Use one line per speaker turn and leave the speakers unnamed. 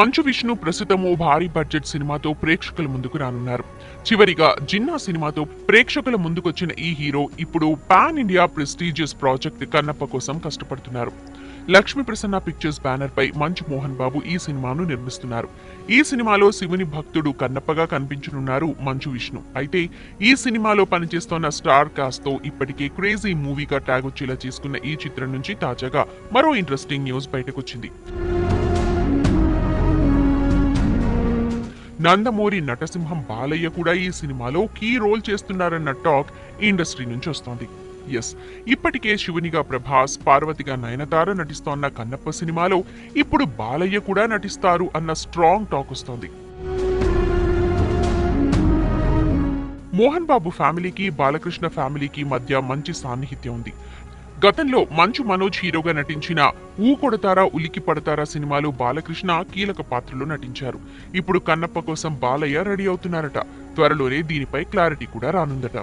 మంచు విష్ణు ప్రస్తుతం ఓ భారీ బడ్జెట్ సినిమాతో ప్రేక్షకుల ముందుకు రానున్నారు. చివరిగా జిన్నా సినిమాతో ప్రేక్షకుల ముందుకొచ్చిన ఈ హీరో ఇప్పుడు pan India prestigious project Kannappa కోసం కష్టపడుతున్నారు. లక్ష్మీ ప్రసన్న పిక్చర్స్ బ్యానర్ పై మంచు మోహన్ బాబు ఈ సినిమాను నిర్మిస్తున్నారు. ఈ సినిమాలో శివుని భక్తుడు కన్నప్పగా కనిపించనున్నారు మంచు విష్ణు. అయితే ఈ సినిమాలో పనిచేస్తున్న స్టార్ కాస్ట్ తో ఇప్పటికే క్రేజీ మూవీగా ట్యాగ్ వచ్చేలా చేసుకున్న ఈ చిత్రం నుంచి తాజాగా మరో ఇంట్రెస్టింగ్ న్యూస్ బయటకొచ్చింది. నందమూరి నటసింహం బాలయ్య కూడా ఈ సినిమాలో కీ రోల్ చేస్తున్నారన్న టాక్ ఇండస్ట్రీ నుంచి వస్తోంది. ఇప్పటికే శివునిగా ప్రభాస్, పార్వతిగా నయనతార నటిస్తోన్న కన్నప్ప సినిమాలో ఇప్పుడు బాలయ్య కూడా నటిస్తారు అన్న స్ట్రాంగ్ టాక్ వస్తోంది. మోహన్ బాబు ఫ్యామిలీకి బాలకృష్ణ ఫ్యామిలీకి మధ్య మంచి సాన్నిహిత్యం ఉంది. గతంలో మంచు మనోజ్ హీరోగా నటించిన ఊ కొడతారా ఉలికి పడతారా సినిమాలో బాలకృష్ణ కీలక పాత్రలో నటించారు. ఇప్పుడు కన్నప్ప కోసం బాలయ్య రెడీ అవుతున్నారట. త్వరలోనే దీనిపై క్లారిటీ కూడా రానుందట.